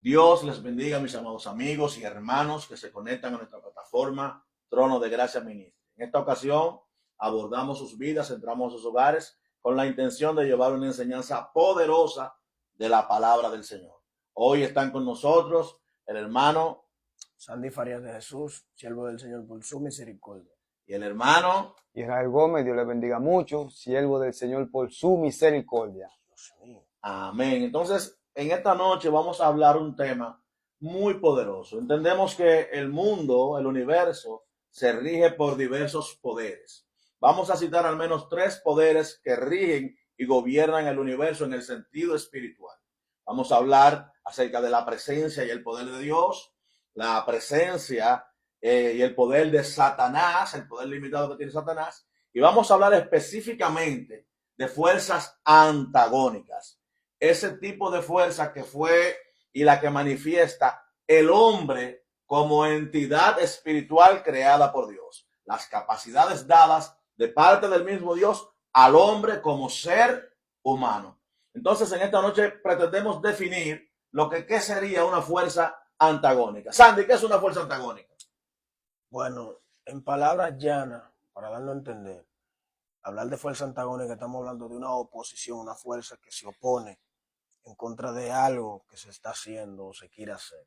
Dios les bendiga, mis amados amigos y hermanos que se conectan a nuestra plataforma Trono de Gracia Ministry. En esta ocasión abordamos sus vidas, entramos a sus hogares con la intención de llevar una enseñanza poderosa de la palabra del Señor. Hoy están con nosotros el hermano Sandy Farías de Jesús, siervo del Señor por su misericordia. Y el hermano Israel Gómez, Dios le bendiga mucho, siervo del Señor por su misericordia. Dios mío. Amén. Entonces, en esta noche vamos a hablar un tema muy poderoso. Entendemos que el mundo, el universo, se rige por diversos poderes. Vamos a citar al menos 3 poderes que rigen y gobiernan el universo en el sentido espiritual. Vamos a hablar acerca de la presencia y el poder de Dios, la presencia y el poder de Satanás, el poder limitado que tiene Satanás, y vamos a hablar específicamente de fuerzas antagónicas. Ese tipo de fuerza que fue y la que manifiesta el hombre como entidad espiritual creada por Dios. Las capacidades dadas de parte del mismo Dios al hombre como ser humano. Entonces, en esta noche pretendemos definir lo que ¿qué sería una fuerza antagónica? Sandy, ¿qué es una fuerza antagónica? Bueno, en palabras llanas, para darlo a entender, hablar de fuerza antagónica, estamos hablando de una oposición, una fuerza que se opone en contra de algo que se está haciendo o se quiere hacer.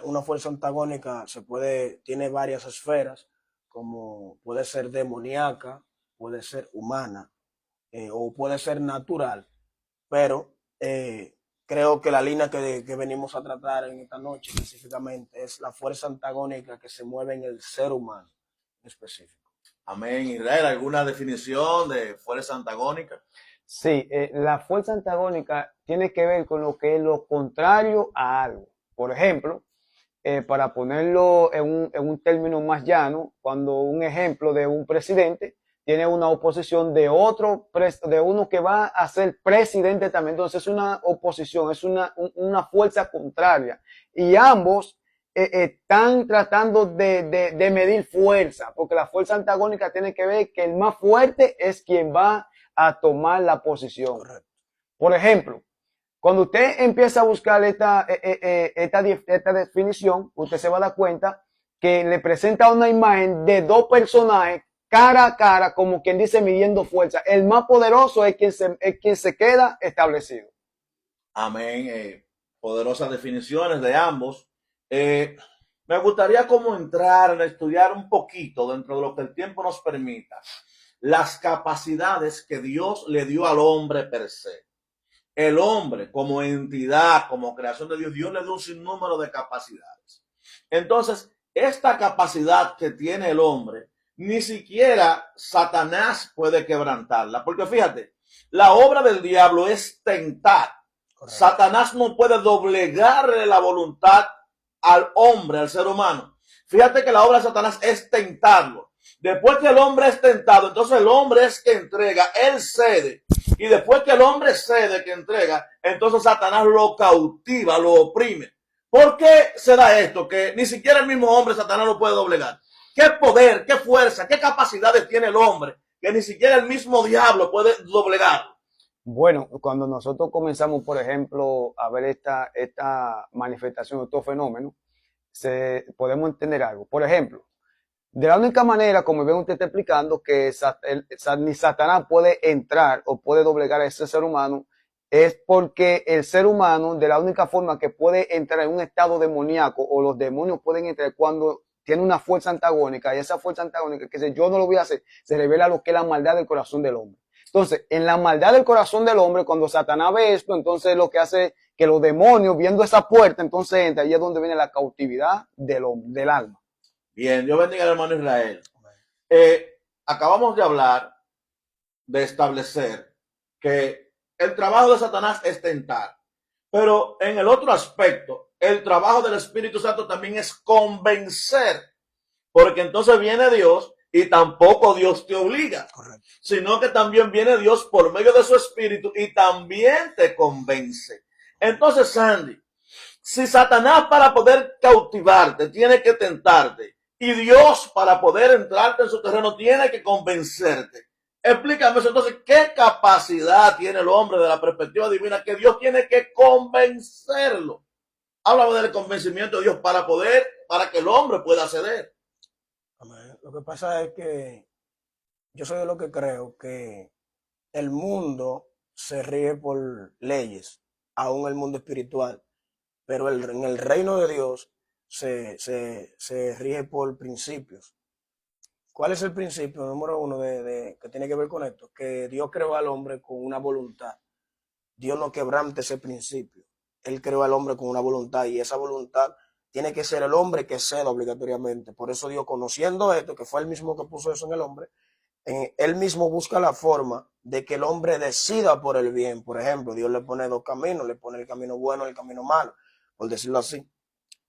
Una fuerza antagónica tiene varias esferas, como puede ser demoníaca, puede ser humana o puede ser natural, pero creo que la línea que venimos a tratar en esta noche específicamente es la fuerza antagónica que se mueve en el ser humano en específico. Amén. Israel, ¿alguna definición de fuerza antagónica? Sí, la fuerza antagónica tiene que ver con lo que es lo contrario a algo. Por ejemplo, para ponerlo en un término más llano, cuando un ejemplo de un presidente tiene una oposición de uno que va a ser presidente también, entonces es una oposición, es una fuerza contraria. Y ambos están tratando de medir fuerza, porque la fuerza antagónica tiene que ver que el más fuerte es quien va a tomar la posición. Correcto. Por ejemplo, cuando usted empieza a buscar esta definición, usted se va a dar cuenta que le presenta una imagen de 2 personajes cara a cara, como quien dice, midiendo fuerza. El más poderoso es quien se queda establecido. Amén. Poderosas definiciones de ambos. Me gustaría como entrar a estudiar un poquito dentro de lo que el tiempo nos permita, las capacidades que Dios le dio al hombre per se. El hombre como entidad, como creación de Dios, Dios le dio un sinnúmero de capacidades. Entonces, esta capacidad que tiene el hombre, ni siquiera Satanás puede quebrantarla. Porque fíjate, la obra del diablo es tentar. Correcto. Satanás no puede doblegarle la voluntad al hombre, al ser humano. Fíjate que la obra de Satanás es tentarlo. Después que el hombre es tentado, entonces el hombre es que entrega, él cede. Y después que el hombre cede, que entrega, entonces Satanás lo cautiva, lo oprime. ¿Por qué se da esto? Que ni siquiera el mismo hombre Satanás lo puede doblegar. ¿Qué poder, qué fuerza, qué capacidades tiene el hombre que ni siquiera el mismo diablo puede doblegar? Bueno, cuando nosotros comenzamos, por ejemplo, a ver esta manifestación, estos fenómenos, podemos entender algo. Por ejemplo, de la única manera, como bien usted está explicando, que ni Satanás puede entrar o puede doblegar a ese ser humano, es porque el ser humano, de la única forma que puede entrar en un estado demoníaco, o los demonios pueden entrar cuando tiene una fuerza antagónica, y esa fuerza antagónica que dice yo no lo voy a hacer, se revela lo que es la maldad del corazón del hombre. Entonces, en la maldad del corazón del hombre, cuando Satanás ve esto, entonces lo que hace es que los demonios, viendo esa puerta, entonces entra, y es donde viene la cautividad del alma. Bien, Dios bendiga al hermano Israel. Acabamos de hablar, de establecer que el trabajo de Satanás es tentar, pero en el otro aspecto, el trabajo del Espíritu Santo también es convencer, porque entonces viene Dios y tampoco Dios te obliga. Correcto. Sino que también viene Dios por medio de su Espíritu y también te convence. Entonces, Sandy, si Satanás para poder cautivarte tiene que tentarte y Dios para poder entrarte en su terreno tiene que convencerte, Explícame eso. Entonces, ¿qué capacidad tiene el hombre de la perspectiva divina que Dios tiene que convencerlo? Háblame del convencimiento de Dios para que el hombre pueda ceder. Amén. Lo que pasa es que yo soy de lo que creo que el mundo se rige por leyes, aún el mundo espiritual, pero en el reino de Dios se rige por principios. ¿Cuál es el principio número uno que tiene que ver con esto? Que Dios creó al hombre con una voluntad. Dios no quebrante ese principio. Él creó al hombre con una voluntad y esa voluntad tiene que ser el hombre que ceda obligatoriamente. Por eso Dios, conociendo esto, que fue él mismo que puso eso en el hombre, él mismo busca la forma de que el hombre decida por el bien. Por ejemplo, Dios le pone dos caminos, le pone el camino bueno y el camino malo, por decirlo así.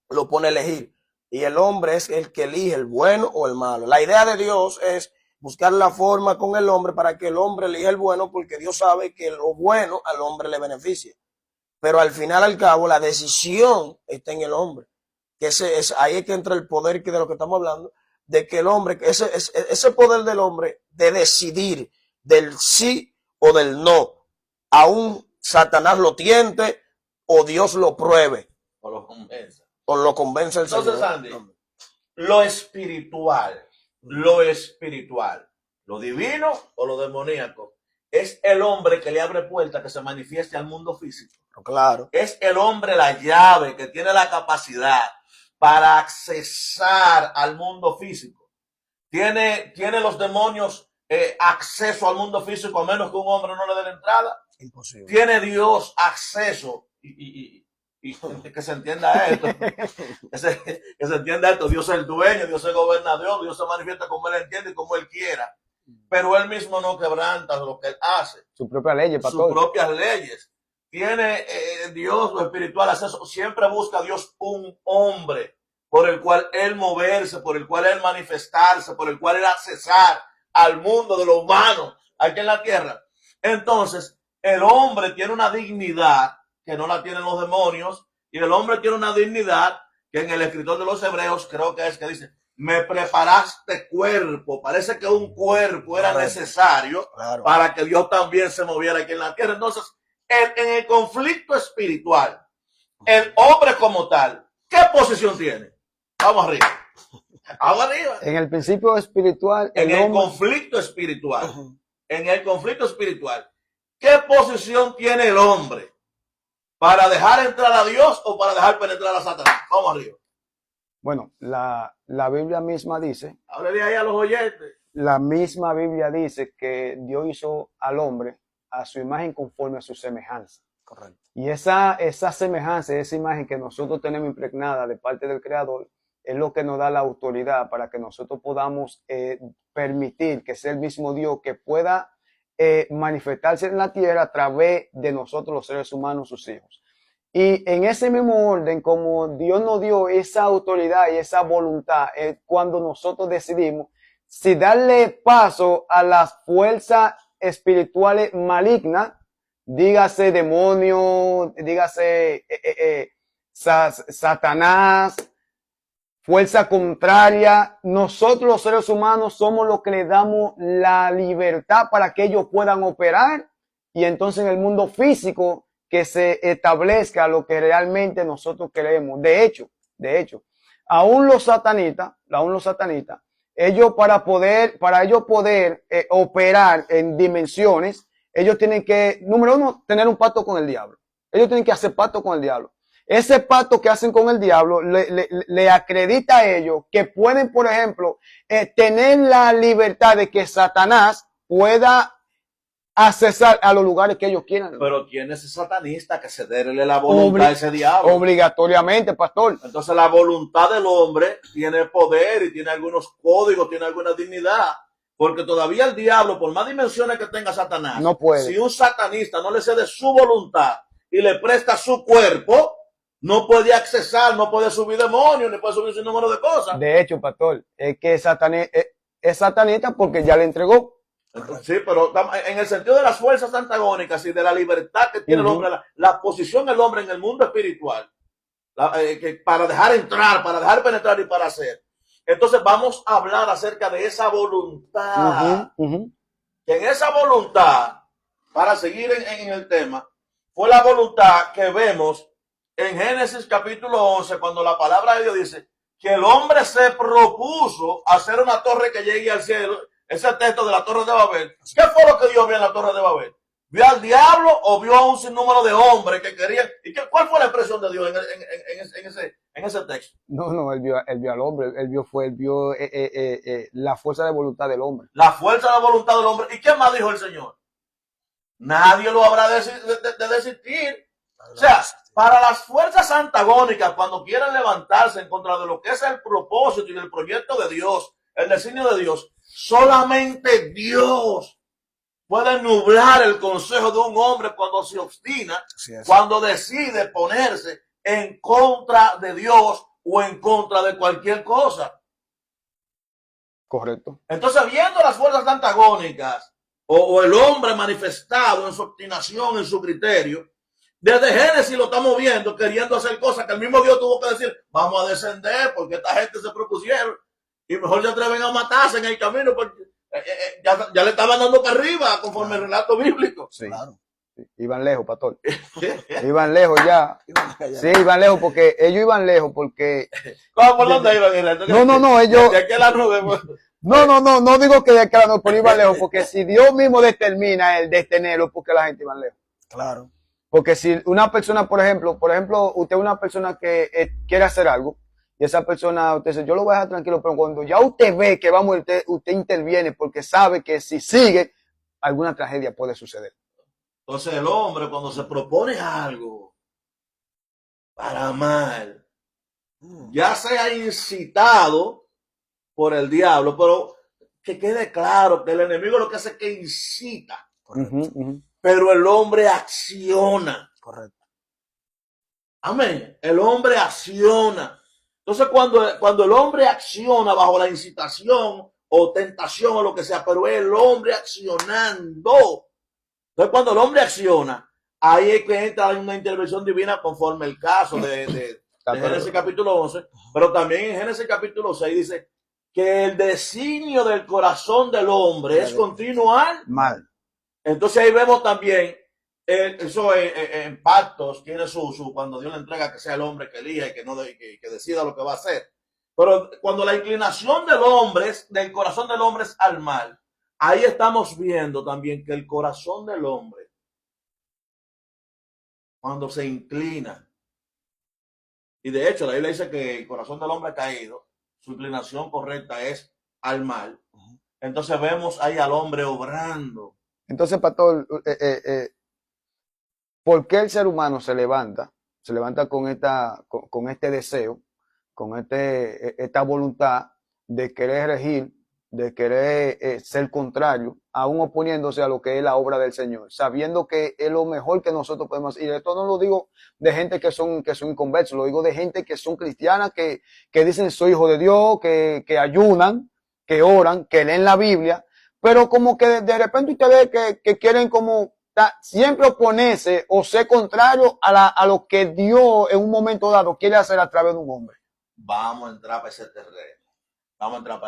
Lo pone a elegir. Y el hombre es el que elige el bueno o el malo. La idea de Dios es buscar la forma con el hombre para que el hombre elija el bueno, porque Dios sabe que lo bueno al hombre le beneficia. Pero al final, al cabo, la decisión está en el hombre. Que ahí es que entra el poder de lo que estamos hablando, de que el hombre, ese poder del hombre de decidir del sí o del no, aún Satanás lo tiente o Dios lo pruebe. O lo convence. O lo convence el Entonces, Señor. Andy, lo espiritual, lo divino o lo demoníaco, es el hombre que le abre puerta que se manifieste al mundo físico. Claro. Es el hombre la llave que tiene la capacidad para accesar al mundo físico. Tiene los demonios acceso al mundo físico a menos que un hombre no le dé la entrada. Imposible. Tiene Dios acceso y que se entienda esto, que se entienda esto. Dios es el dueño, Dios es el gobernador, Dios se manifiesta como él entiende y como él quiera, pero él mismo no quebranta lo que él hace. Su propia ley, sus propias leyes. Tiene Dios lo espiritual acceso. Siempre busca Dios un hombre por el cual él moverse, por el cual él manifestarse, por el cual él accesar al mundo de lo humano aquí en la tierra. Entonces, el hombre tiene una dignidad que no la tienen los demonios, y el hombre tiene una dignidad que en el escritor de los Hebreos creo que es que dice, me preparaste cuerpo. Parece que un cuerpo era necesario para que Dios también se moviera aquí en la tierra. Entonces, en el conflicto espiritual, el hombre como tal, ¿qué posición tiene? Vamos arriba. Vamos arriba. En el principio espiritual, en el conflicto espiritual, ¿qué posición tiene el hombre? ¿Para dejar entrar a Dios o para dejar penetrar a Satanás? Vamos arriba. Bueno, la Biblia misma dice. Háblale ahí a los oyentes. La misma Biblia dice que Dios hizo al hombre a su imagen conforme a su semejanza. Correcto. Y esa semejanza, esa imagen que nosotros tenemos impregnada de parte del Creador, es lo que nos da la autoridad para que nosotros podamos permitir que sea el mismo Dios que pueda manifestarse en la tierra a través de nosotros los seres humanos, sus hijos. Y en ese mismo orden, como Dios nos dio esa autoridad y esa voluntad, es cuando nosotros decidimos si darle paso a las fuerzas espirituales malignas, dígase demonio, dígase Satanás, fuerza contraria. Nosotros los seres humanos somos los que le damos la libertad para que ellos puedan operar, y entonces en el mundo físico que se establezca lo que realmente nosotros queremos. De hecho, aún los satanistas, ellos para ellos poder operar en dimensiones, ellos tienen que, número uno, tener un pacto con el diablo. Ellos tienen que hacer pacto con el diablo. Ese pacto que hacen con el diablo le acredita a ellos que pueden, por ejemplo, tener la libertad de que Satanás pueda accesar a los lugares que ellos quieran. Pero tiene ese satanista que cederle la voluntad a ese diablo. Obligatoriamente, pastor. Entonces la voluntad del hombre tiene poder y tiene algunos códigos, tiene alguna dignidad. Porque todavía el diablo, por más dimensiones que tenga Satanás, no puede. Si un satanista no le cede su voluntad y le presta su cuerpo, no puede accesar, no puede subir demonios, ni puede subir sin número de cosas. De hecho, pastor, es que es satanista porque ya le entregó. Entonces, sí, pero en el sentido de las fuerzas antagónicas y de la libertad que tiene el hombre, la posición del hombre en el mundo espiritual, para dejar entrar, para dejar penetrar y para hacer. Entonces vamos a hablar acerca de esa voluntad que en esa voluntad, para seguir en el tema, fue la voluntad que vemos en Génesis capítulo 11, cuando la palabra de Dios dice que el hombre se propuso hacer una torre que llegue al cielo. Ese texto de la torre de Babel. ¿Qué fue lo que Dios vio en la torre de Babel? ¿Vio al diablo o vio a un sinnúmero de hombres que querían? ¿Y cuál fue la expresión de Dios en ese texto? No, él vio al hombre, él vio la fuerza de voluntad del hombre. La fuerza de voluntad del hombre. ¿Y qué más dijo el Señor? Nadie lo habrá de desistir. O sea, para las fuerzas antagónicas, cuando quieren levantarse en contra de lo que es el propósito y el proyecto de Dios, el designio de Dios, solamente Dios puede nublar el consejo de un hombre cuando se obstina, cuando decide ponerse en contra de Dios o en contra de cualquier cosa. Correcto. Entonces, viendo las fuerzas antagónicas o el hombre manifestado en su obstinación, en su criterio, desde Génesis lo estamos viendo queriendo hacer cosas que el mismo Dios tuvo que decir, vamos a descender porque esta gente se propusieron y mejor se atreven a matarse en el camino porque ya le estaban dando para arriba conforme el relato bíblico. Sí, claro. Iban lejos, pastor. Iban lejos ya. Sí, iban lejos porque ellos iban lejos porque... ¿Cómo por dónde iban? No, ellos... De aquí a la nube. No digo que de aquí a la nube, pero iban lejos porque si Dios mismo determina el detenerlo, porque la gente iba lejos. Claro. Porque si una persona, por ejemplo, usted es una persona que quiere hacer algo y esa persona, usted dice, yo lo voy a dejar tranquilo, pero cuando ya usted ve que vamos, usted interviene porque sabe que si sigue, alguna tragedia puede suceder. Entonces el hombre cuando se propone algo para mal, ya sea incitado por el diablo, pero que quede claro que el enemigo lo que hace es que incita. Pero el hombre acciona. Correcto. Amén. El hombre acciona. Entonces, cuando el hombre acciona bajo la incitación o tentación o lo que sea, pero es el hombre accionando. Entonces, cuando el hombre acciona, ahí es que entra una intervención divina conforme el caso de Génesis capítulo 11, pero también en Génesis capítulo 6 dice que el designio del corazón del hombre es continuar mal. Entonces ahí vemos también, eso en pactos tiene cuando Dios le entrega que sea el hombre que elija y que decida lo que va a hacer. Pero cuando la inclinación del hombre, del corazón del hombre es al mal, ahí estamos viendo también que el corazón del hombre, cuando se inclina, y de hecho la Biblia dice que el corazón del hombre caído, su inclinación correcta es al mal. Entonces vemos ahí al hombre obrando. Entonces, pastor, ¿por qué el ser humano se levanta con este deseo, con esta voluntad de querer regir, de querer ser contrario, aún oponiéndose a lo que es la obra del Señor, sabiendo que es lo mejor que nosotros podemos hacer? Y esto no lo digo de gente que son inconversos, lo digo de gente que son cristianas, que dicen soy hijo de Dios, que ayunan, que oran, que leen la Biblia, pero como que de repente usted ve que quieren como siempre oponerse o ser contrario a lo que Dios en un momento dado quiere hacer a través de un hombre. Vamos a entrar para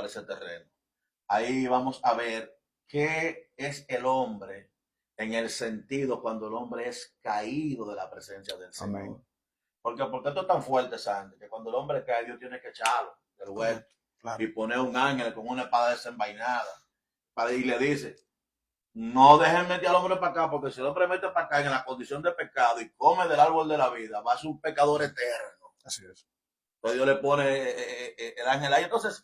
ese terreno. Ahí vamos a ver qué es el hombre en el sentido cuando el hombre es caído de la presencia del Señor. Amén. Porque esto es tan fuerte, Sandy, que cuando el hombre cae, Dios tiene que echarlo del huerto y poner un ángel con una espada desenvainada. Y le dice, no dejen meter al hombre para acá, porque si el hombre mete para acá en la condición de pecado y come del árbol de la vida, va a ser un pecador eterno. Así es. Entonces Dios le pone el ángel ahí. Entonces,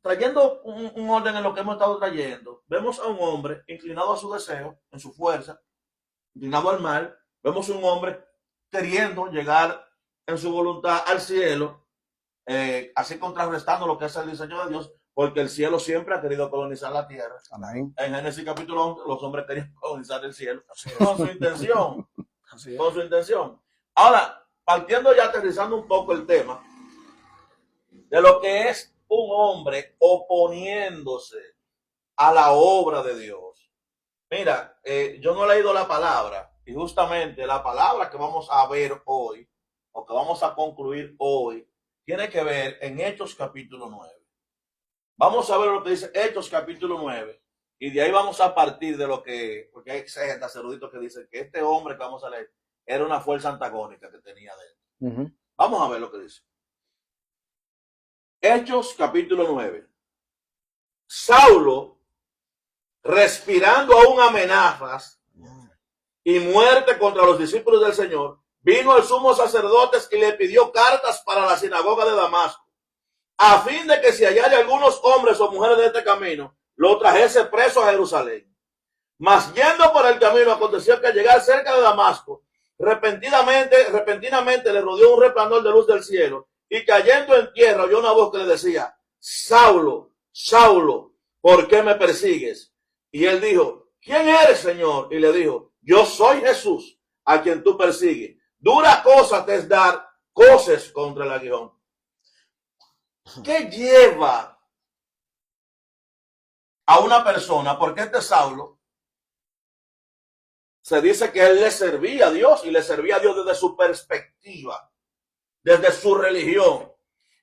trayendo un orden en lo que hemos estado trayendo, vemos a un hombre inclinado a su deseo, en su fuerza, inclinado al mal. Vemos un hombre queriendo llegar en su voluntad al cielo, así contrarrestando lo que es el diseño de Dios, porque el cielo siempre ha querido colonizar la tierra. Amén. En Génesis capítulo 11, los hombres querían colonizar el cielo con su intención. Con su intención. Ahora, partiendo y aterrizando un poco el tema de lo que es un hombre oponiéndose a la obra de Dios. Mira, yo no he leído la palabra, y justamente la palabra que vamos a ver hoy, o que vamos a concluir hoy, tiene que ver en Hechos capítulo 9. Vamos a ver lo que dice Hechos capítulo 9. Y de ahí vamos a partir de lo que, porque hay exégetas eruditos que dicen que este hombre que vamos a leer era una fuerza antagónica que tenía dentro. Vamos a ver lo que dice. Hechos capítulo 9. Saulo, respirando aún amenazas y muerte contra los discípulos del Señor, vino al sumo sacerdote y le pidió cartas para la sinagoga de Damasco, a fin de que si hallare algunos hombres o mujeres de este camino, lo trajese preso a Jerusalén. Mas yendo por el camino, aconteció que al llegar cerca de Damasco, repentinamente le rodeó un resplandor de luz del cielo, y cayendo en tierra oyó una voz que le decía: Saulo, Saulo, ¿por qué me persigues? Y él dijo: ¿quién eres, Señor? Y le dijo: yo soy Jesús, a quien tú persigues. Dura cosa te es dar coces contra el aguijón. ¿Qué lleva a una persona? Porque este Saulo se dice que él le servía a Dios, y le servía a Dios desde su perspectiva, desde su religión.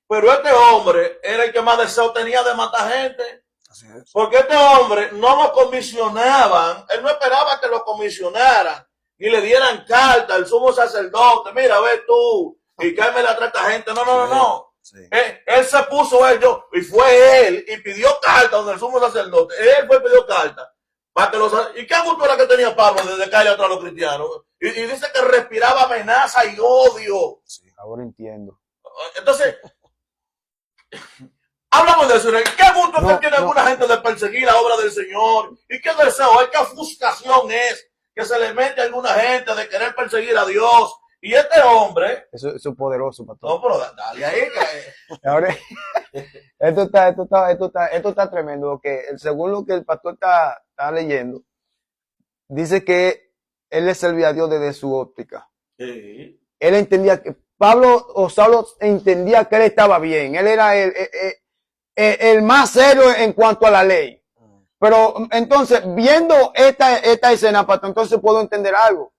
Pero este hombre era el que más deseo tenía de matar gente. Así es. Porque este hombre no lo comisionaban, él no esperaba que lo comisionaran, ni le dieran carta al sumo sacerdote: mira, ve tú, y que me la trata gente. No. Sí. Él se puso y fue él y pidió carta donde el sumo sacerdote. Él fue y pidió carta para que ¿y qué gusto era que tenía Pablo desde que hay atrás los cristianos? Y dice que respiraba amenaza y odio. Sí. Ahora entiendo. Entonces, hablamos de eso. ¿Qué gusto que tiene alguna gente de perseguir la obra del Señor? ¿Y qué deseo? ¿Qué ofuscación es que se le mete a alguna gente de querer perseguir a Dios? Y este hombre... Eso es poderoso, pastor. No, pero dale ahí. Ahora, esto está tremendo, porque según lo que el pastor está leyendo, dice que él le servía a Dios desde su óptica. Sí. Él entendía que Saulo entendía que él estaba bien. Él era el más serio en cuanto a la ley. Pero entonces, viendo esta escena, pastor, entonces puedo entender algo.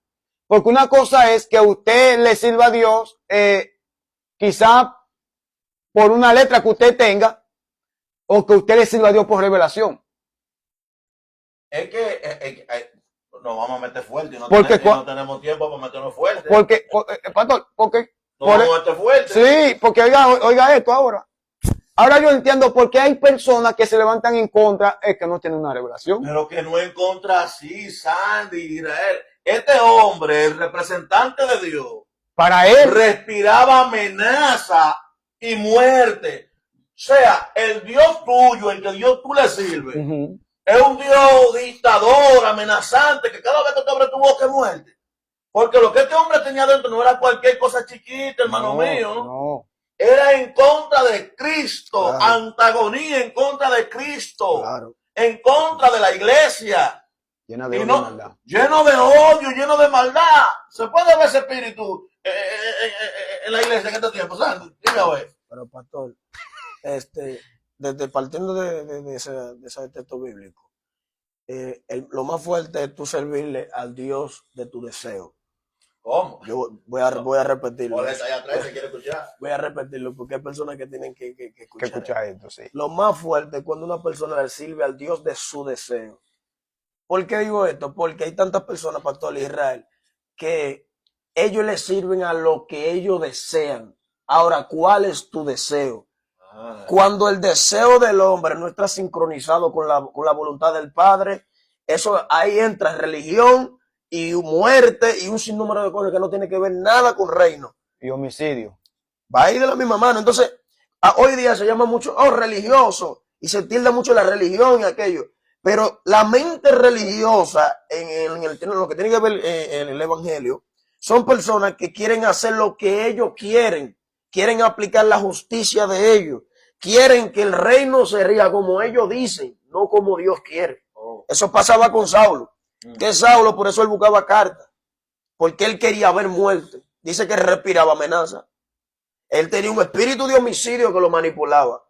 Porque una cosa es que usted le sirva a Dios, quizá por una letra que usted tenga, o que usted le sirva a Dios por revelación. Es que nos vamos a meter fuerte y no tenemos tiempo para meternos fuerte. Pastor, nos vamos a meter fuerte. Sí, porque oiga esto ahora. Ahora yo entiendo por qué hay personas que se levantan en contra, es que no tienen una revelación. Pero que no en contra así, Sandy, Israel. Este hombre, el representante de Dios, para él respiraba amenaza y muerte. O sea, el Dios tuyo, el que Dios tú le sirves, es un Dios dictador, amenazante, que cada vez que te abre tu boca es muerte. Porque lo que este hombre tenía dentro no era cualquier cosa chiquita, hermano mío. No. Era en contra de Cristo, claro. Antagonía en contra de Cristo, Claro. en contra de la iglesia. Lleno de maldad. Lleno de odio, lleno de maldad. Se puede ver ese espíritu en la iglesia en este tiempo, ¿sabes? Dime a ver. Pero pastor, desde partiendo de ese texto bíblico, lo más fuerte es tú servirle al Dios de tu deseo. ¿Cómo? Yo voy a repetirlo. Por eso allá atrás se quiere escuchar. Voy a repetirlo porque hay personas que tienen que escuchar esto, sí. Lo más fuerte es cuando una persona le sirve al Dios de su deseo. ¿Por qué digo esto? Porque hay tantas personas, pastor Israel, que ellos le sirven a lo que ellos desean. Ahora, ¿cuál es tu deseo? Cuando el deseo del hombre no está sincronizado con la voluntad del Padre, eso ahí entra religión y muerte y un sinnúmero de cosas que no tiene que ver nada con reino. Y homicidio. Va ahí de la misma mano. Entonces, hoy día se llama mucho religioso y se tilda mucho la religión y aquello. Pero la mente religiosa, en lo que tiene que ver en el evangelio, son personas que quieren hacer lo que ellos quieren aplicar la justicia de ellos, quieren que el reino se ría como ellos dicen, no como Dios quiere. Eso pasaba con Saulo, que Saulo, por eso él buscaba cartas, porque él quería ver muerte. Dice que respiraba amenaza. Él tenía un espíritu de homicidio que lo manipulaba.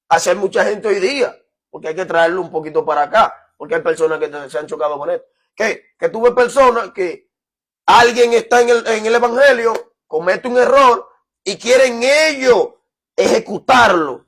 Hace mucha gente hoy día, porque hay que traerlo un poquito para acá, porque hay personas que se han chocado con esto. Que tuve personas que alguien está en el evangelio, comete un error y quieren ellos ejecutarlo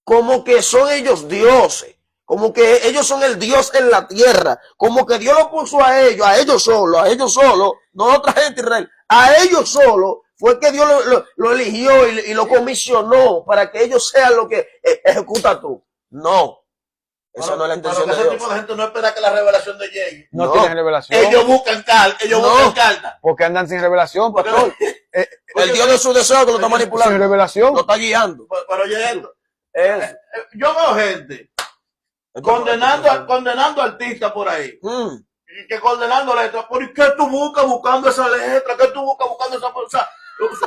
como que son ellos dioses, como que ellos son el Dios en la tierra, como que Dios lo puso a ellos solo, no a otra gente Israel, a ellos solo fue que Dios lo eligió y lo comisionó para que ellos sean lo que ejecuta tú. No, esa no es la intención pero de ese Dios. tipo de gente no espera que la revelación de llegue. No, No, tienen revelación. Ellos buscan cartas. Porque andan sin revelación, pastor. El Dios de su deseo que lo está Sin manipulando, revelación. lo está guiando. Pero oye esto, Eso. yo veo gente condenando artistas por ahí. Y que condenando letras. ¿Por qué tú buscas buscando esa letra? ¿Qué tú buscas buscando esa cosa? Pero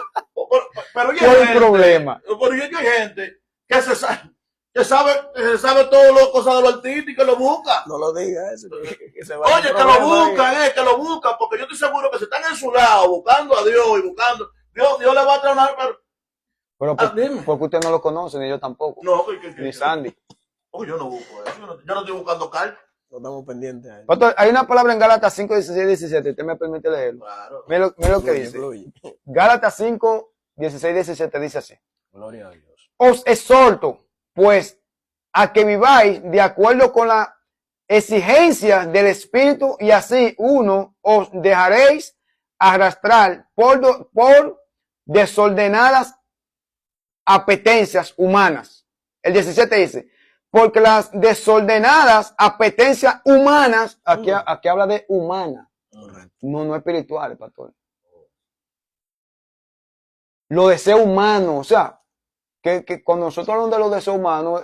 ¿Cuál es el problema? Pero hay gente que se sabe todo lo cosas de los artistas y que lo busca. No lo digas eso. Que se va Oye, que lo buscan, porque yo estoy seguro que si están en su lado buscando a Dios y buscando, Dios le va a traer una. Pero dime. porque usted no lo conoce, ni yo tampoco. No, Ni Sandy. Yo no busco eso. Yo no estoy buscando cartas. No estamos pendientes a eso. Pastor, hay una palabra en Gálatas 5, 16, 17. Usted me permite leerlo. Claro. Mira lo que dice. Fluye. Gálatas 5, 16, 17 dice así. Gloria a Dios. Os exhorto, pues, a que viváis de acuerdo con las exigencias del Espíritu y así uno os dejaréis arrastrar por desordenadas apetencias humanas. El 17 dice, porque las desordenadas apetencias humanas, aquí habla de humana, no espirituales, pastor. Los deseos humanos, o sea, que cuando nosotros hablamos de los deseos humanos,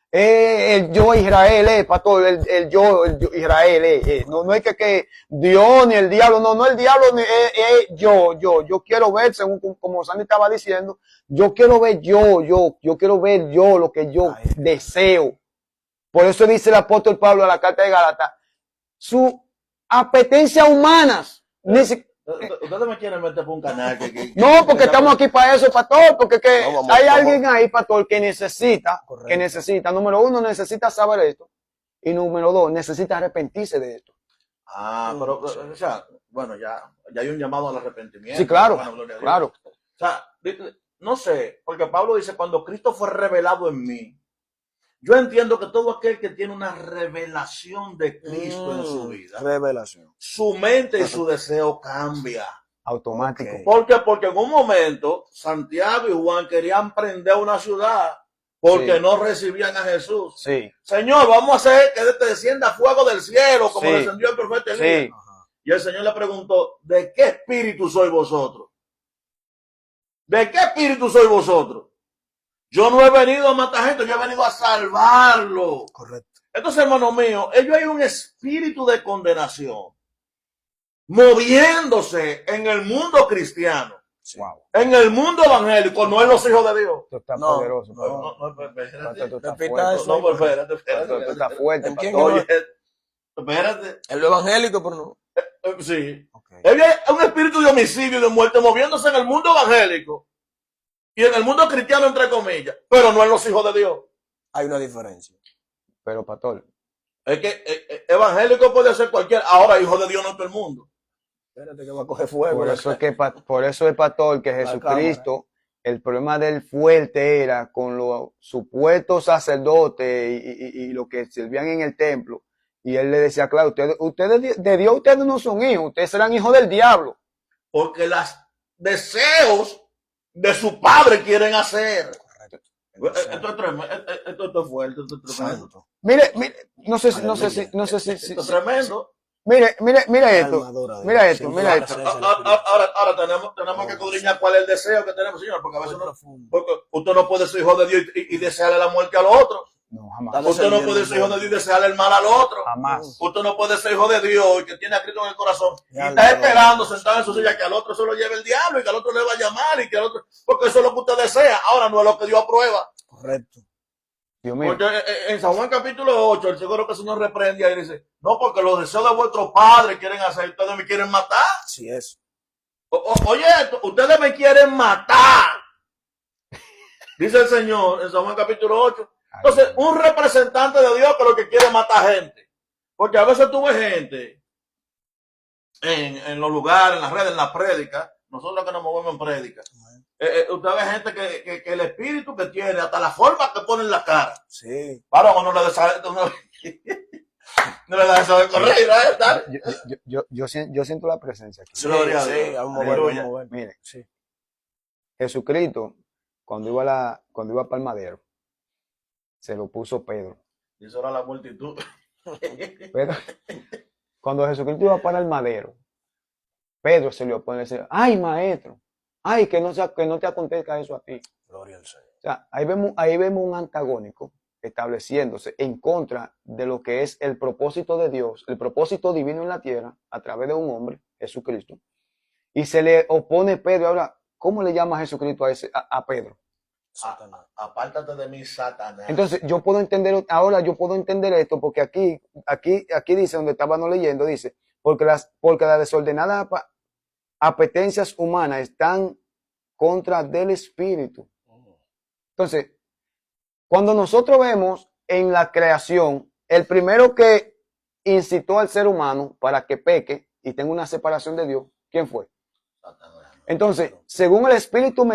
el yo Israel, pastor, el yo Israel, no es que Dios ni el diablo, no el diablo ni yo quiero ver, según como Sandy estaba diciendo, yo quiero ver yo quiero ver yo lo que yo deseo. Por eso dice el apóstol Pablo a la carta de Gálatas, sus apetencias humanas, Ustedes me quieren meter por un canal no, porque estamos aquí para eso, pastor, porque hay alguien ahí, pastor, que necesita, número uno, necesita saber esto, y número dos, necesita arrepentirse de esto. Pero, o sea, bueno, ya hay un llamado al arrepentimiento. Sí, claro, Bueno, claro. O sea, no sé, porque Pablo dice, cuando Cristo fue revelado en mí, yo entiendo que todo aquel que tiene una revelación de Cristo en su vida, Revelación. su mente y su deseo cambia. Automático. Okay. ¿Por qué? Porque en un momento Santiago y Juan querían prender una ciudad porque no recibían a Jesús. Sí. Señor, vamos a hacer que te descienda fuego del cielo como Sí. descendió el profeta Elías. Sí. Y el Señor le preguntó, ¿de qué espíritu sois vosotros? ¿De qué espíritu sois vosotros? Yo no he venido a matar gente, yo he venido a salvarlo. Correcto. Entonces, hermanos míos, ellos hay un espíritu de condenación moviéndose en el mundo cristiano, Wow. en el mundo evangélico, no en los hijos de Dios. Esto está No, poderoso. no, pastor. Espérate. Esto está Repita fuerte. eso. No, espérate. Esto está fuerte, ¿En quién? pastor. Oye, espérate. En lo evangélico, pero no. Sí. Okay. Ellos hay un espíritu de homicidio y de muerte moviéndose en el mundo evangélico y en el mundo cristiano, entre comillas, pero no en los hijos de Dios. Hay una diferencia. Pero, pastor, Es que evangélico puede ser cualquiera. Ahora, hijo de Dios no es todo el mundo. Espérate que va a coger fuego. por eso es, pastor, que Jesucristo, el problema del fuerte era con los supuestos sacerdotes y los que servían en el templo. Y él le decía, claro, ustedes de Dios, ustedes no son hijos, ustedes serán hijos del diablo. Porque los deseos de su padre quieren hacer. Esto es fuerte, esto es tremendo. Santo. Mire, no sé si, Esto es tremendo. mire esto, Armadura de mira Dios. esto, Sin mira duda, esto. la presencia del Espíritu. Ahora tenemos que escudriñar cuál es el deseo que tenemos, Señor, porque a veces Muy profundo. porque usted no puede ser hijo de Dios y desearle la muerte al otro. No, jamás, Dale. Usted no puede ser hijo de Dios y desearle el mal al otro. jamás. Usted no puede ser hijo de Dios y que tiene a Cristo en el corazón y Ya, está no. esperando sentado en su silla que al otro se lo lleve el diablo y que al otro le va a llamar y que al otro, porque eso es lo que usted desea. Ahora no es lo que Dios aprueba. Correcto. Dios mío. Porque en San Juan capítulo 8, el seguro que se nos reprende ahí dice, no, porque los deseos de vuestros padres quieren hacer, ustedes me quieren matar. Así es. Oye, ustedes me quieren matar. Dice el Señor en San Juan capítulo 8. Entonces, un representante de Dios que lo que quiere es matar gente. Porque a veces tú ves gente en los lugares, en las redes, en las prédicas, nosotros que nos movemos en prédicas, Usted ve gente que el espíritu que tiene, hasta la forma que pone en la cara. Sí. Varón, no le da no le da eso de correr, ¿no? Yo siento la presencia aquí. Sí, Gloria a sí, Dios. vamos a ver, Aleluya. vamos a ver. Mire, Sí. Jesucristo, cuando iba para el madero, se lo puso Pedro. Y eso era la multitud. Pero cuando Jesucristo iba para el madero, Pedro se le opone y dice, ay, maestro, ay, que no te acontezca eso a ti. Gloria al Señor. O sea, ahí vemos un antagónico estableciéndose en contra de lo que es el propósito de Dios, el propósito divino en la tierra, a través de un hombre, Jesucristo. Y se le opone Pedro. Ahora, ¿cómo le llama Jesucristo a Pedro? Satanás. Apártate de mí, Satanás. Entonces, yo puedo entender esto, porque aquí dice, donde estábamos leyendo, dice, porque las desordenadas apetencias humanas están contra del Espíritu. Entonces, cuando nosotros vemos en la creación, el primero que incitó al ser humano para que peque y tenga una separación de Dios, ¿quién fue? Satanás. Entonces, según el Espíritu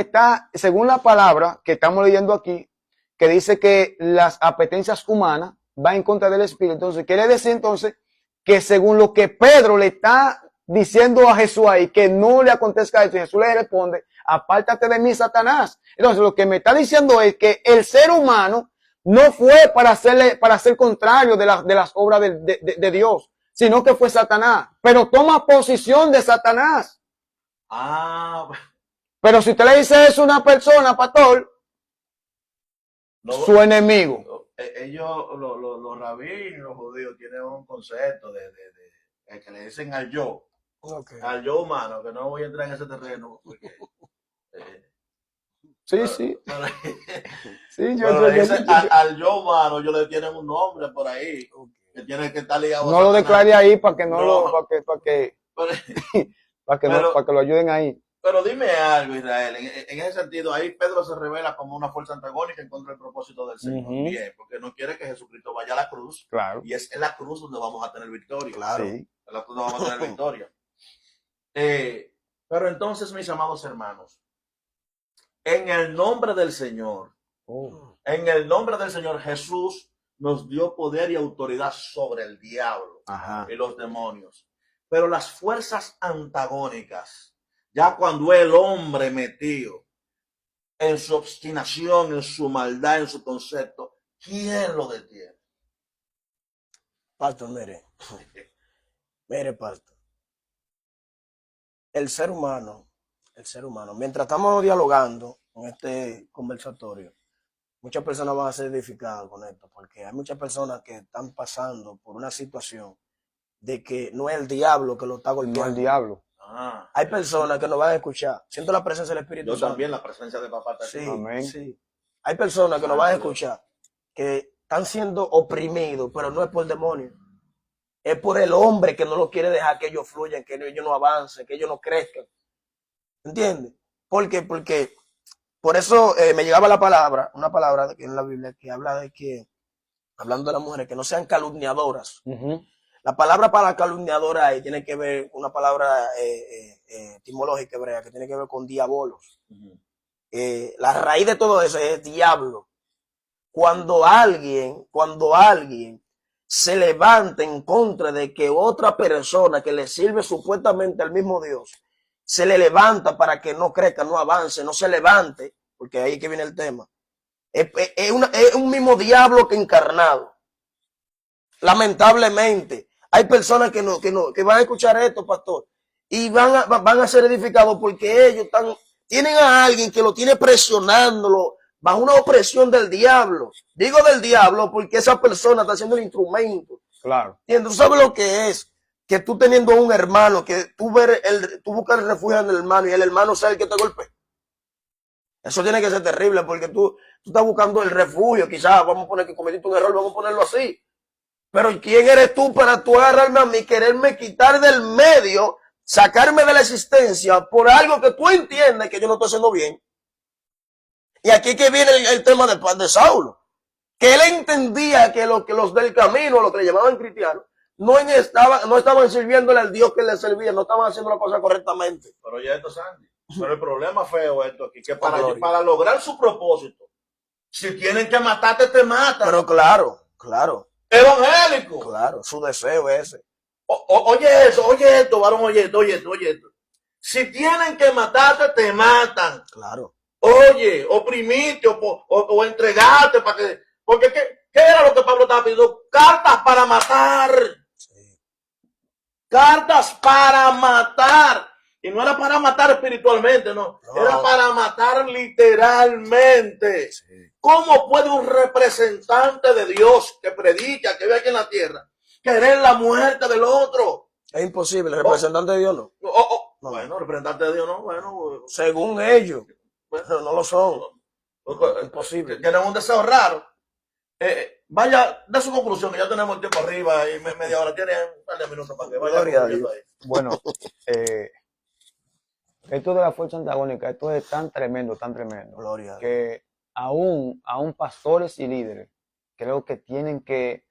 según la palabra que estamos leyendo aquí, que dice que las apetencias humanas van en contra del Espíritu, entonces quiere decir entonces que según lo que Pedro le está diciendo a Jesús ahí, que no le acontezca esto, y Jesús le responde, apártate de mí, Satanás. Entonces, lo que me está diciendo es que el ser humano no fue para ser contrario de las obras de Dios, sino que fue Satanás, pero toma posición de Satanás. Ah, Pero si usted le dice eso a una persona, pastor, no, su enemigo. ellos, los rabinos, los judíos, tienen un concepto de que le dicen al yo. Okay. Al yo humano, que no voy a entrar en ese terreno, porque, Sí, sí. pero, Sí, pero al yo humano, ellos le tienen un nombre por ahí, que tiene que estar ligado. No lo declare ahí para que no, No. para que lo ayuden ahí. Pero dime algo, Israel, en ese sentido, ahí Pedro se revela como una fuerza antagónica en contra del propósito del Señor. Bien, porque no quiere que Jesucristo vaya a la cruz. Claro. Y es en la cruz donde vamos a tener victoria. Claro. Sí. En la cruz donde vamos a tener victoria. Pero entonces, mis amados hermanos, en el nombre del Señor, en el nombre del Señor, Jesús nos dio poder y autoridad sobre el diablo y los demonios. Pero las fuerzas antagónicas, ya cuando el hombre metido en su obstinación, en su maldad, en su concepto, ¿quién lo detiene? Pastor, mire, pastor. El ser humano, mientras estamos dialogando en este conversatorio, muchas personas van a ser edificadas con esto, porque hay muchas personas que están pasando por una situación de que no es el diablo que lo está golpeando. No el diablo. Hay personas que nos van a escuchar. Siento la presencia del Espíritu Santo. Yo también, la presencia de papá Sí, Amén. sí. Hay personas que nos van a escuchar que están siendo oprimidos, pero no es por el demonio. Es por el hombre que no lo quiere dejar que ellos fluyan, que ellos no avancen, que ellos no crezcan. ¿Entiendes? ¿Por qué? Porque por eso me llegaba una palabra en la Biblia que habla de que, hablando de las mujeres, que no sean calumniadoras. La palabra para calumniadora ahí tiene que ver con una palabra etimológica hebrea que tiene que ver con diabolos. La raíz de todo eso es diablo. Cuando alguien se levanta en contra de que otra persona que le sirve supuestamente al mismo Dios, se le levanta para que no crezca, no avance, no se levante, porque ahí que viene el tema. Es un mismo diablo que encarnado. Lamentablemente, hay personas que van a escuchar esto, pastor, y van a ser edificados porque ellos tienen a alguien que lo tiene presionándolo bajo una opresión del diablo. Digo del diablo porque esa persona está haciendo el instrumento. Claro. ¿Entiendes? ¿Tú sabes lo que es? Que tú teniendo un hermano, que tú buscas el refugio en el hermano y el hermano sea el que te golpea. Eso tiene que ser terrible porque tú estás buscando el refugio. Quizás vamos a poner que cometiste un error, vamos a ponerlo así. Pero ¿quién eres tú para tú agarrarme a mí, quererme quitar del medio, sacarme de la existencia por algo que tú entiendes que yo no estoy haciendo bien? Y aquí que viene el tema de Saulo, que él entendía que los del camino, los que le llamaban cristianos, no estaban sirviéndole al Dios que le servía, no estaban haciendo la cosa correctamente. Pero ya esto es Sandy. Pero el problema feo esto aquí, que Gloria. para lograr su propósito, si tienen que matarte, te matan. Pero claro, Evangélico. claro, su deseo es ese. Oye esto, varón, oye esto. Si tienen que matarte, te matan. Claro. Oye, oprimirte o entregarte para que... Porque ¿qué era lo que Pablo estaba pidiendo? Cartas para matar. Sí. Cartas para matar. Y no era para matar espiritualmente, no. Era para matar literalmente. Sí. ¿Cómo puede un representante de Dios que predica, que vive aquí en la tierra, querer la muerte del otro? Es imposible, el representante de Dios no. No. Bueno, representante de Dios no, bueno. Según ellos, Bueno, no lo son. Imposible. Tienen un deseo raro. Vaya, de su conclusión, que ya tenemos el tiempo arriba y media hora. Tiene un par de minutos para que vaya Gloria a concluyendo Dios. ahí. Bueno, esto de la fuerza antagónica, esto es tan tremendo, Gloria a Dios. que aún pastores y líderes creo que tienen que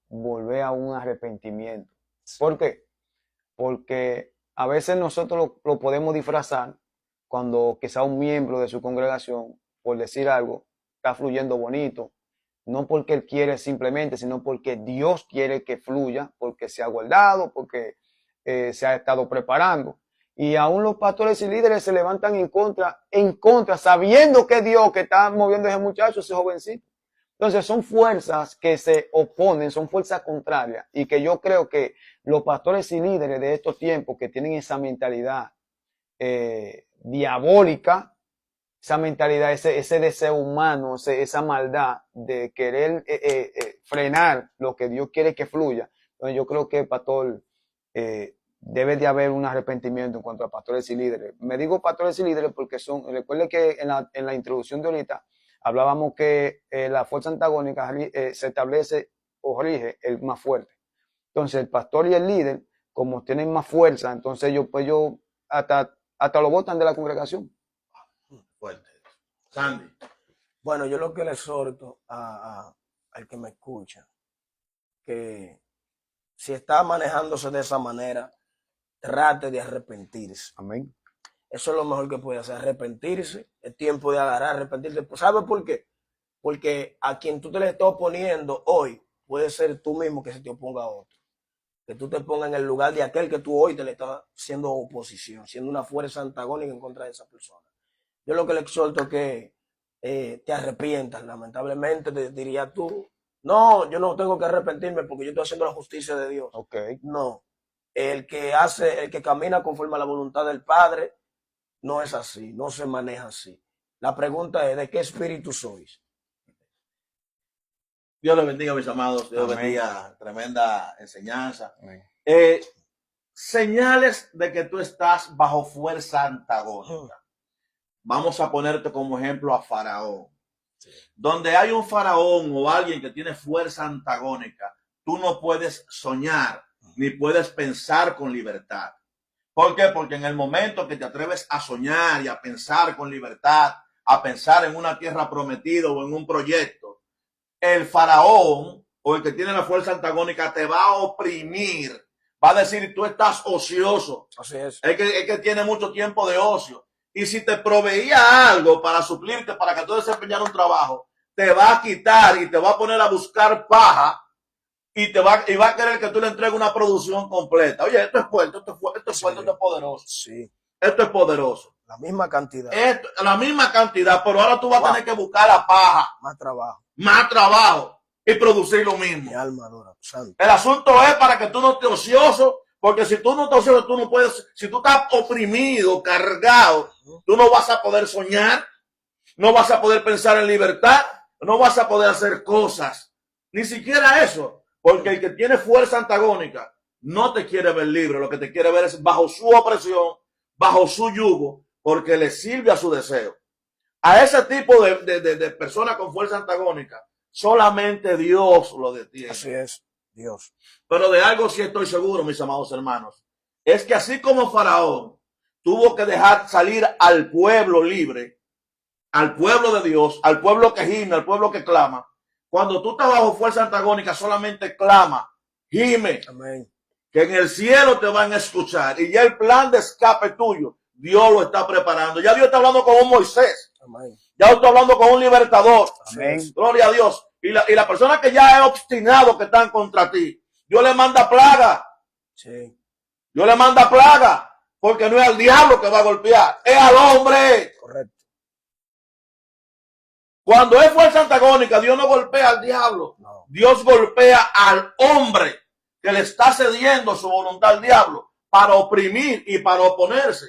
volver a un arrepentimiento. ¿Por qué? Porque a veces nosotros lo podemos disfrazar cuando quizá un miembro de su congregación, por decir algo, está fluyendo bonito, no porque él quiere simplemente, sino porque Dios quiere que fluya, porque se ha guardado, porque se ha estado preparando. Y aún los pastores y líderes se levantan en contra, sabiendo que Dios que está moviendo a ese muchacho, ese jovencito. Entonces son fuerzas que se oponen, son fuerzas contrarias, y que yo creo que los pastores y líderes de estos tiempos que tienen esa mentalidad diabólica, esa mentalidad, ese deseo humano, esa maldad de querer frenar lo que Dios quiere que fluya. Entonces yo creo que, pastor, debe de haber un arrepentimiento en cuanto a pastores y líderes. Me digo pastores y líderes porque recuerde que en la introducción de ahorita hablábamos que la fuerza antagónica se establece o rige el más fuerte. Entonces el pastor y el líder, como tienen más fuerza, entonces ellos hasta lo botan de la congregación. Fuerte. Sandy. Bueno, yo lo que le exhorto al que me escucha, que si está manejándose de esa manera, trate de arrepentirse. Amén. Eso es lo mejor que puede hacer, arrepentirse. Es tiempo de agarrar, arrepentirse. ¿Sabes por qué? Porque a quien tú te le estás oponiendo hoy, puede ser tú mismo que se te oponga a otro. Que tú te pongas en el lugar de aquel que tú hoy te le estás haciendo oposición, siendo una fuerza antagónica en contra de esa persona. Yo lo que le exhorto es que te arrepientas. Lamentablemente te diría tú, no, yo no tengo que arrepentirme porque yo estoy haciendo la justicia de Dios. Okay. No, el que camina conforme a la voluntad del Padre, no es así, no se maneja así. La pregunta es, ¿de qué espíritu sois? Dios les bendiga, mis amados. Dios Amén. bendiga. Tremenda enseñanza. Amén. Señales de que tú estás bajo fuerza antagónica. Vamos a ponerte como ejemplo a Faraón. Sí. Donde hay un faraón o alguien que tiene fuerza antagónica, tú no puedes soñar ni puedes pensar con libertad. ¿Por qué? Porque en el momento que te atreves a soñar y a pensar con libertad, a pensar en una tierra prometida o en un proyecto, el faraón o el que tiene la fuerza antagónica te va a oprimir. Va a decir, tú estás ocioso. Así es. Es que tiene mucho tiempo de ocio. Y si te proveía algo para suplirte, para que tú desempeñaras un trabajo, te va a quitar y te va a poner a buscar paja y va a querer que tú le entregues una producción completa. Oye, esto es fuerte, esto es fuerte, Sí. esto es poderoso. Sí. Esto es poderoso. La misma cantidad. La misma cantidad, pero ahora tú vas a tener que buscar la paja. Más trabajo. Y producir lo mismo. Mi alma adora, santo. El asunto es para que tú no estés ocioso, porque si tú no estás ocioso, tú no puedes, si tú estás oprimido, cargado, tú no vas a poder soñar, no vas a poder pensar en libertad, no vas a poder hacer cosas. Ni siquiera eso. Porque el que tiene fuerza antagónica no te quiere ver libre, lo que te quiere ver es bajo su opresión, bajo su yugo, porque le sirve a su deseo. A ese tipo de personas con fuerza antagónica, solamente Dios lo detiene. Así es, Dios. Pero de algo sí estoy seguro, mis amados hermanos, es que así como Faraón tuvo que dejar salir al pueblo libre, al pueblo de Dios, al pueblo que gime, al pueblo que clama, cuando tú estás bajo fuerza antagónica, solamente clama, gime. Amén. Que en el cielo te van a escuchar y ya el plan de escape tuyo Dios lo está preparando. Ya Dios está hablando con un Moisés. Amén. Ya está hablando con un libertador. Amén. Gloria a Dios. Y la persona que ya es obstinado que están contra ti, Dios le manda plaga. Sí. Dios le manda plaga. Porque no es al diablo que va a golpear, es al hombre. Correcto. Cuando es fuerza antagónica, Dios no golpea al diablo. No. Dios golpea al hombre que le está cediendo su voluntad al diablo para oprimir y para oponerse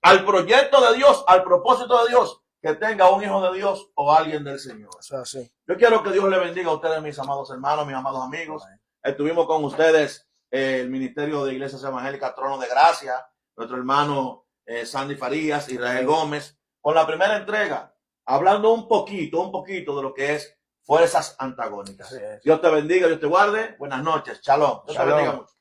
al proyecto de Dios, al propósito de Dios, que tenga un hijo de Dios o alguien del Señor. Eso es así. Yo quiero que Dios le bendiga a ustedes, mis amados hermanos, mis amados amigos. Estuvimos con ustedes el Ministerio de Iglesias Evangélicas Trono de Gracia, nuestro hermano Sandy Farías, Israel Gómez, con la primera entrega, hablando un poquito de lo que es fuerzas antagónicas. Así es. Dios te bendiga, Dios te guarde. Buenas noches. Shalom. Dios te Shalom. bendiga mucho.